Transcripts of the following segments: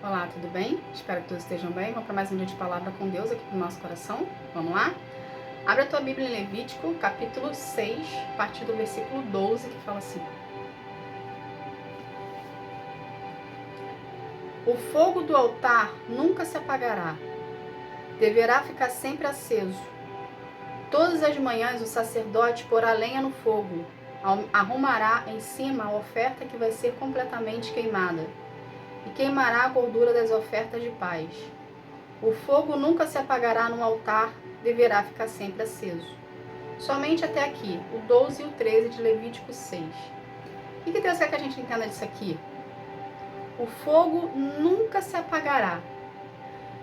Olá, tudo bem? Espero que todos estejam bem. Vamos para mais um dia de palavra com Deus aqui no nosso coração. Vamos lá? Abre a tua Bíblia em Levítico, capítulo 6, a partir do versículo 12, que fala assim: O fogo do altar nunca se apagará, deverá ficar sempre aceso. Todas as manhãs o sacerdote porá lenha no fogo, arrumará em cima a oferta que vai ser completamente queimada, e queimará a gordura das ofertas de paz. O fogo nunca se apagará no altar, deverá ficar sempre aceso. Somente até aqui, o 12 e o 13 de Levítico 6. O que Deus quer que a gente entenda disso aqui? O fogo nunca se apagará.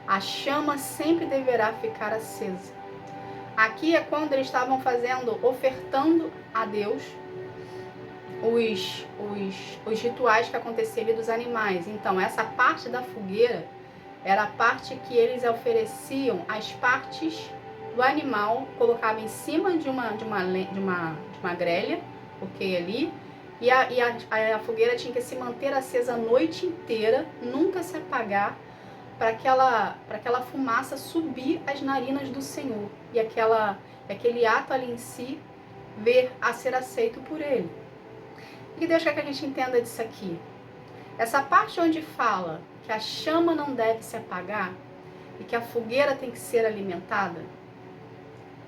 A chama sempre deverá ficar acesa. Aqui é quando eles estavam ofertando a Deus os rituais que aconteciam ali dos animais. Então, essa parte da fogueira era a parte que eles ofereciam as partes do animal, colocavam em cima de uma grelha, ok, ali, e a fogueira tinha que se manter acesa a noite inteira, nunca se apagar, para aquela fumaça subir as narinas do Senhor, e aquele ato ali em si ver a ser aceito por Ele. O que Deus quer que a gente entenda disso aqui? Essa parte onde fala que a chama não deve se apagar e que a fogueira tem que ser alimentada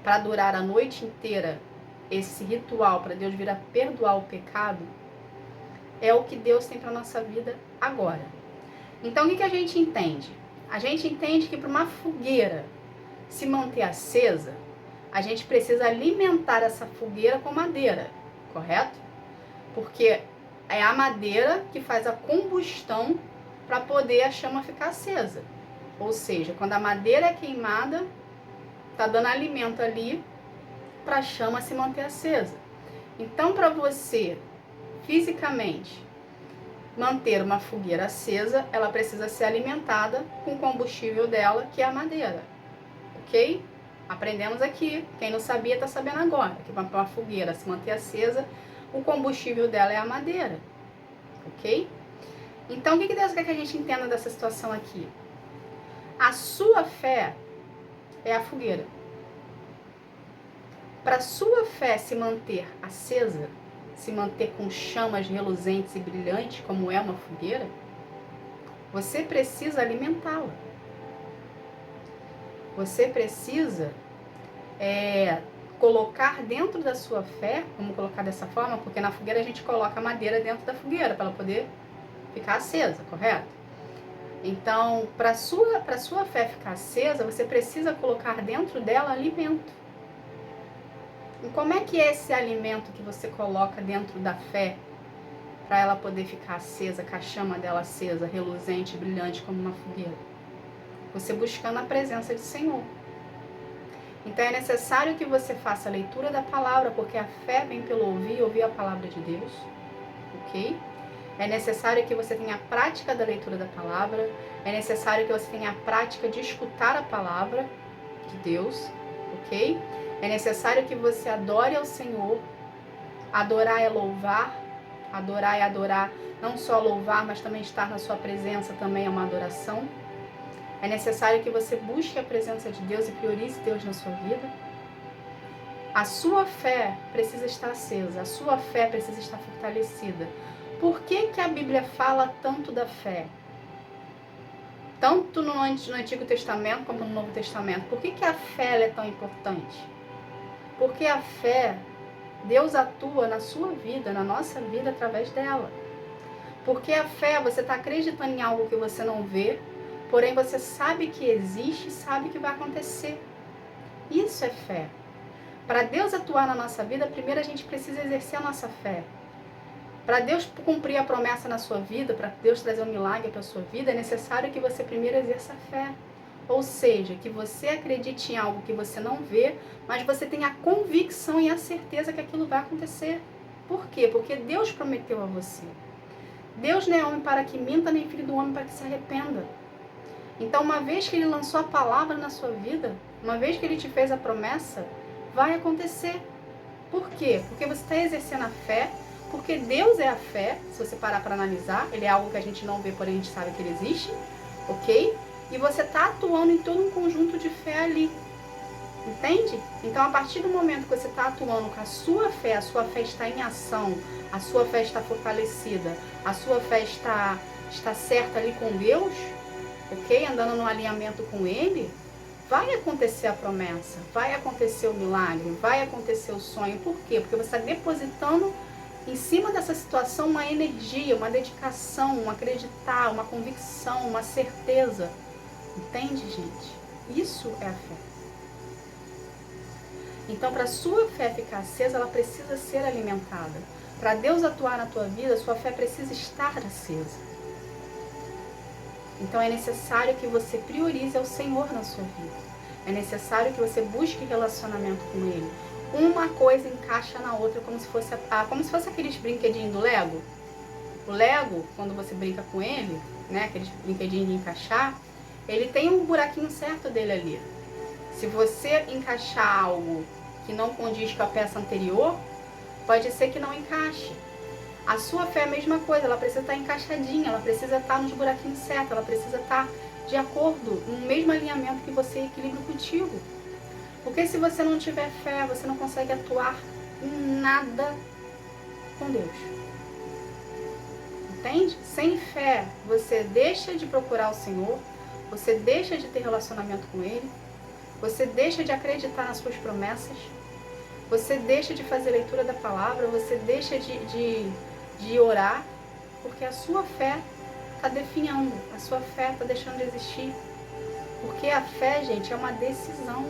para durar a noite inteira, esse ritual para Deus vir a perdoar o pecado, é o que Deus tem para a nossa vida agora. Então, o que a gente entende? A gente entende que para uma fogueira se manter acesa, a gente precisa alimentar essa fogueira com madeira, correto? Porque é a madeira que faz a combustão para poder a chama ficar acesa. Ou seja, quando a madeira é queimada, está dando alimento ali para a chama se manter acesa. Então, para você, fisicamente, manter uma fogueira acesa, ela precisa ser alimentada com o combustível dela, que é a madeira. Ok? Aprendemos aqui. Quem não sabia, está sabendo agora. Que para uma fogueira se manter acesa, o combustível dela é a madeira. Ok? Então, o que Deus quer que a gente entenda dessa situação aqui? A sua fé é a fogueira. Para a sua fé se manter acesa, se manter com chamas reluzentes e brilhantes, como é uma fogueira, você precisa alimentá-la. Você precisa colocar dentro da sua fé, vamos colocar dessa forma, porque na fogueira a gente coloca a madeira dentro da fogueira para ela poder ficar acesa, correto? Então, para sua fé ficar acesa, você precisa colocar dentro dela alimento. E como é que é esse alimento que você coloca dentro da fé para ela poder ficar acesa, com a chama dela acesa, reluzente, brilhante como uma fogueira? Você buscando a presença do Senhor. Então é necessário que você faça a leitura da palavra, porque a fé vem pelo ouvir a palavra de Deus, ok? É necessário que você tenha a prática da leitura da palavra, é necessário que você tenha a prática de escutar a palavra de Deus, ok? É necessário que você adore ao Senhor. Adorar é louvar, adorar é adorar, não só louvar, mas também estar na sua presença também é uma adoração. É necessário que você busque a presença de Deus e priorize Deus na sua vida. A sua fé precisa estar acesa, a sua fé precisa estar fortalecida. Por que a Bíblia fala tanto da fé? Tanto no Antigo Testamento como no Novo Testamento. Por que a fé é tão importante? Porque a fé, Deus atua na sua vida, na nossa vida, através dela. Porque a fé, você está acreditando em algo que você não vê, porém você sabe que existe e sabe que vai acontecer. Isso é fé. Para Deus atuar na nossa vida, primeiro a gente precisa exercer a nossa fé. Para Deus cumprir a promessa na sua vida, para Deus trazer um milagre para a sua vida, é necessário que você primeiro exerça a fé. Ou seja, que você acredite em algo que você não vê, mas você tenha a convicção e a certeza que aquilo vai acontecer. Por quê? Porque Deus prometeu a você. Deus não é homem para que minta, nem filho do homem para que se arrependa. Então, uma vez que Ele lançou a palavra na sua vida, uma vez que Ele te fez a promessa, vai acontecer. Por quê? Porque você está exercendo a fé, Porque Deus é a fé, se você parar para analisar, ele é algo que a gente não vê, porém a gente sabe que ele existe, ok? E você está atuando em todo um conjunto de fé ali, entende? Então, a partir do momento que você está atuando com a sua fé está em ação, a sua fé está fortalecida, a sua fé está certa ali com Deus, ok? Andando no alinhamento com Ele, vai acontecer a promessa, vai acontecer o milagre, vai acontecer o sonho. Por quê? Porque você está depositando em cima dessa situação uma energia, uma dedicação, um acreditar, uma convicção, uma certeza. Entende, gente? Isso é a fé. Então, para a sua fé ficar acesa, ela precisa ser alimentada. Para Deus atuar na tua vida, sua fé precisa estar acesa. Então, é necessário que você priorize o Senhor na sua vida. É necessário que você busque relacionamento com Ele. Uma coisa encaixa na outra, como se fosse aqueles brinquedinhos do Lego. O Lego, quando você brinca com ele, né, aqueles brinquedinhos de encaixar, ele tem um buraquinho certo dele ali. Se você encaixar algo que não condiz com a peça anterior, pode ser que não encaixe. A sua fé é a mesma coisa, ela precisa estar encaixadinha, ela precisa estar nos buraquinhos certos, ela precisa estar de acordo, no mesmo alinhamento que você equilibra contigo. Porque se você não tiver fé, você não consegue atuar em nada com Deus. Entende? Sem fé, você deixa de procurar o Senhor, você deixa de ter relacionamento com Ele, você deixa de acreditar nas suas promessas, você deixa de fazer leitura da palavra, você deixa de orar, porque a sua fé está definhando, a sua fé está deixando de existir. Porque a fé, gente, é uma decisão.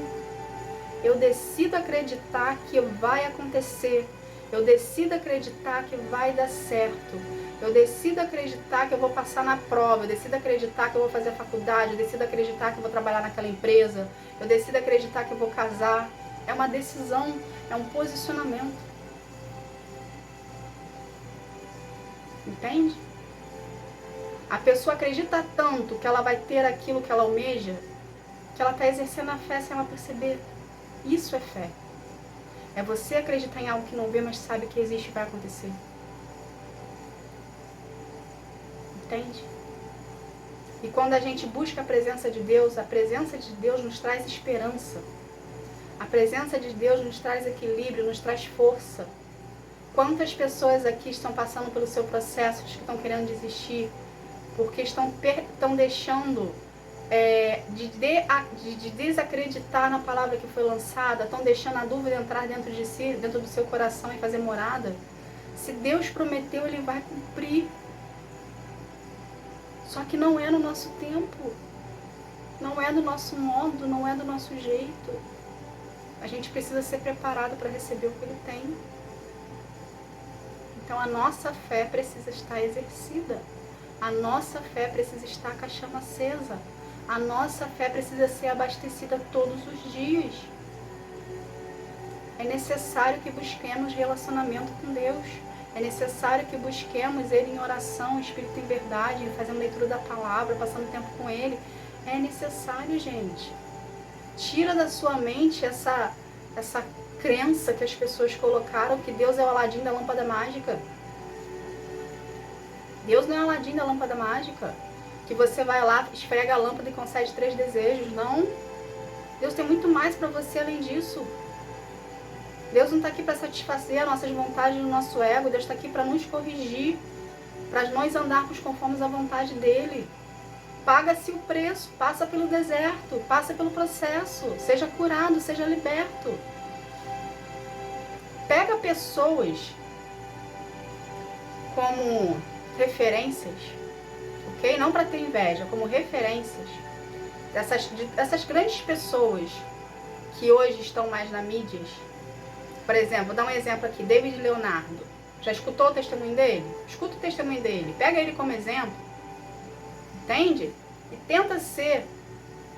Eu decido acreditar que vai acontecer. Eu decido acreditar que vai dar certo. Eu decido acreditar que eu vou passar na prova. Eu decido acreditar que eu vou fazer a faculdade. Eu decido acreditar que eu vou trabalhar naquela empresa. Eu decido acreditar que eu vou casar. É uma decisão, é um posicionamento. Entende? A pessoa acredita tanto que ela vai ter aquilo que ela almeja, que ela está exercendo a fé sem ela perceber. Isso é fé. É você acreditar em algo que não vê, mas sabe que existe e vai acontecer. Entende? E quando a gente busca a presença de Deus nos traz esperança. A presença de Deus nos traz equilíbrio, nos traz força. Quantas pessoas aqui estão passando pelo seu processo, que estão querendo desistir, porque estão deixando de desacreditar na palavra que foi lançada, estão deixando a dúvida entrar dentro de si, dentro do seu coração e fazer morada. Se Deus prometeu, Ele vai cumprir. Só que não é no nosso tempo, não é do nosso modo, não é do nosso jeito. A gente precisa ser preparado para receber o que Ele tem. Então a nossa fé precisa estar exercida. A nossa fé precisa estar com a chama acesa. A nossa fé precisa ser abastecida todos os dias. É necessário que busquemos relacionamento com Deus. É necessário que busquemos Ele em oração, Espírito em verdade, fazendo leitura da palavra, passando tempo com Ele. É necessário, gente. Tira da sua mente essa crença que as pessoas colocaram que Deus é o Aladim da lâmpada mágica. Deus não é o Aladim da lâmpada mágica. Que você vai lá, esfrega a lâmpada e concede 3 desejos. Não. Deus tem muito mais para você além disso. Deus não está aqui para satisfazer as nossas vontades do nosso ego. Deus está aqui para nos corrigir, para nós andarmos conforme a vontade dEle. Paga-se o preço, passa pelo deserto, passa pelo processo, seja curado, seja liberto. Pega pessoas como referências, ok? Não para ter inveja, como referências dessas grandes pessoas que hoje estão mais na mídia. Por exemplo, vou dar um exemplo aqui, David Leonardo. Já escutou o testemunho dele? Escuta o testemunho dele, pega ele como exemplo, entende? E tenta ser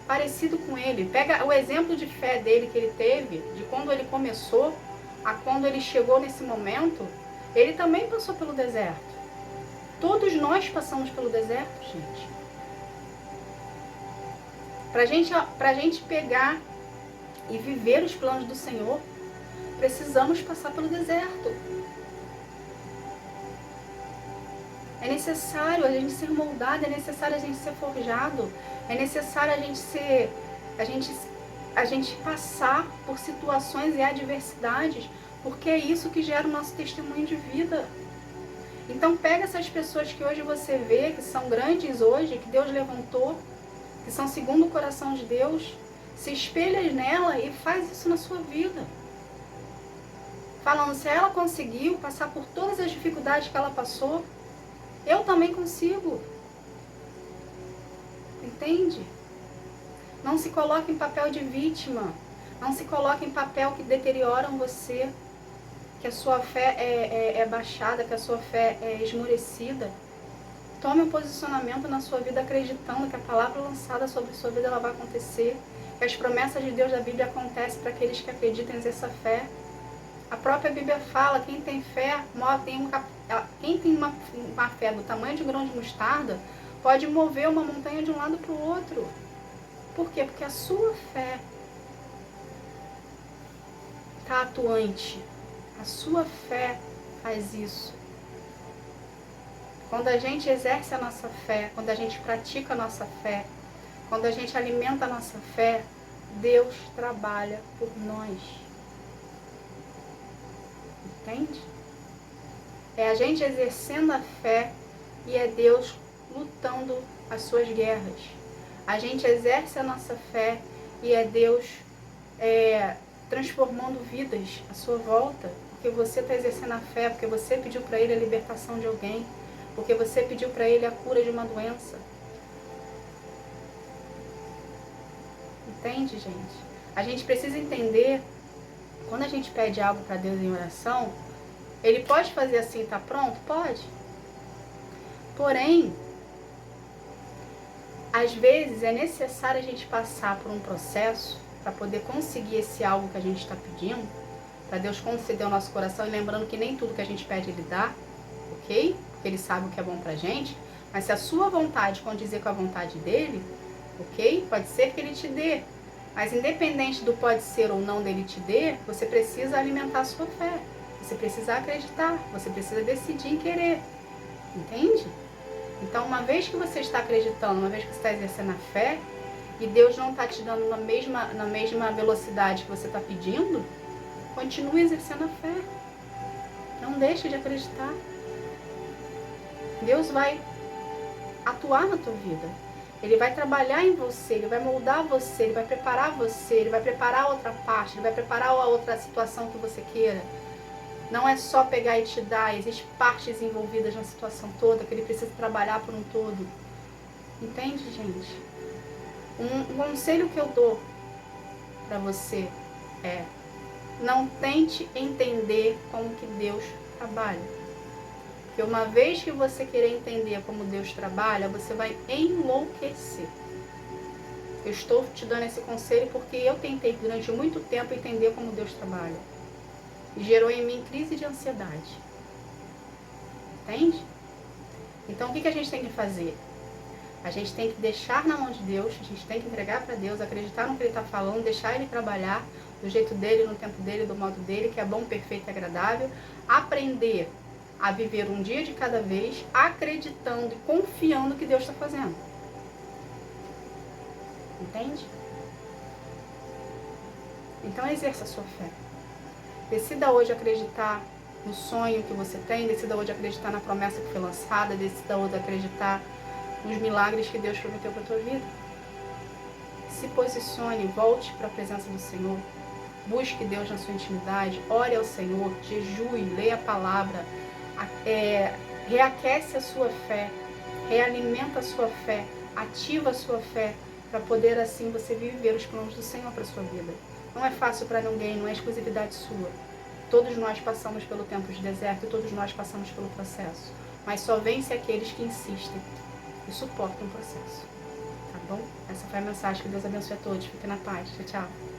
parecido com ele. Pega o exemplo de fé dele que ele teve, de quando ele começou a quando ele chegou nesse momento. Ele também passou pelo deserto. Todos nós passamos pelo deserto, gente. Pra gente pegar e viver os planos do Senhor, precisamos passar pelo deserto. É necessário a gente ser moldado, é necessário a gente ser forjado, é necessário a gente passar por situações e adversidades, porque é isso que gera o nosso testemunho de vida. Então pega essas pessoas que hoje você vê, que são grandes hoje, que Deus levantou, que são segundo o coração de Deus, se espelha nela e faz isso na sua vida. Falando, se ela conseguiu passar por todas as dificuldades que ela passou, eu também consigo. Entende? Não se coloque em papel de vítima. Não se coloque em papel que deterioram você, que a sua fé é baixada, que a sua fé é esmorecida. Tome um posicionamento na sua vida acreditando que a palavra lançada sobre a sua vida ela vai acontecer, que as promessas de Deus da Bíblia acontecem para aqueles que acreditam em essa fé. A própria Bíblia fala, quem tem fé, quem tem uma fé do tamanho de um grão de mostarda, pode mover uma montanha de um lado para o outro. Por quê? Porque a sua fé está atuante. A sua fé faz isso. Quando a gente exerce a nossa fé, quando a gente pratica a nossa fé, quando a gente alimenta a nossa fé, Deus trabalha por nós. Entende? É a gente exercendo a fé e é Deus lutando as suas guerras. A gente exerce a nossa fé e é Deus transformando vidas à sua volta. Porque você está exercendo a fé, porque você pediu para Ele a libertação de alguém, porque você pediu para Ele a cura de uma doença. Entende, gente? A gente precisa entender, quando a gente pede algo para Deus em oração, Ele pode fazer assim, tá pronto? Pode. Porém, às vezes é necessário a gente passar por um processo para poder conseguir esse algo que a gente está pedindo, para Deus conceder ao nosso coração, e lembrando que nem tudo que a gente pede Ele dá, ok? Porque Ele sabe o que é bom pra gente, mas se a sua vontade condizer com a vontade dEle, ok? Pode ser que Ele te dê, mas independente do pode ser ou não dEle te dê, você precisa alimentar a sua fé, você precisa acreditar, você precisa decidir em querer, entende? Então, uma vez que você está acreditando, uma vez que você está exercendo a fé, e Deus não está te dando na mesma velocidade que você está pedindo, continue exercendo a fé. Não deixe de acreditar. Deus vai atuar na tua vida. Ele vai trabalhar em você, Ele vai moldar você, Ele vai preparar você, Ele vai preparar a outra parte, Ele vai preparar a outra situação que você queira. Não é só pegar e te dar, existem partes envolvidas na situação toda que Ele precisa trabalhar por um todo. Entende, gente? Um conselho que eu dou para você é: não tente entender como que Deus trabalha. Porque uma vez que você querer entender como Deus trabalha, você vai enlouquecer. Eu estou te dando esse conselho porque eu tentei durante muito tempo entender como Deus trabalha. E gerou em mim crise de ansiedade. Entende? Então o que a gente tem que fazer? A gente tem que deixar na mão de Deus, a gente tem que entregar para Deus, acreditar no que Ele está falando, deixar Ele trabalhar do jeito dEle, no tempo dEle, do modo dEle, que é bom, perfeito e agradável. Aprender a viver um dia de cada vez, acreditando e confiando que Deus está fazendo. Entende? Então exerça a sua fé. Decida hoje acreditar no sonho que você tem, decida hoje acreditar na promessa que foi lançada, decida hoje acreditar nos milagres que Deus prometeu para a tua vida. Se posicione, volte para a presença do Senhor, busque Deus na sua intimidade, ore ao Senhor, jejue, leia a palavra, reaquece a sua fé, realimenta a sua fé, ativa a sua fé, para poder assim você viver os planos do Senhor para a sua vida. Não é fácil para ninguém, não é exclusividade sua. Todos nós passamos pelo tempo de deserto, todos nós passamos pelo processo. Mas só vence aqueles que insistem e suportam o processo. Tá bom? Essa foi a mensagem. Que Deus abençoe a todos. Fique na paz. Tchau, tchau.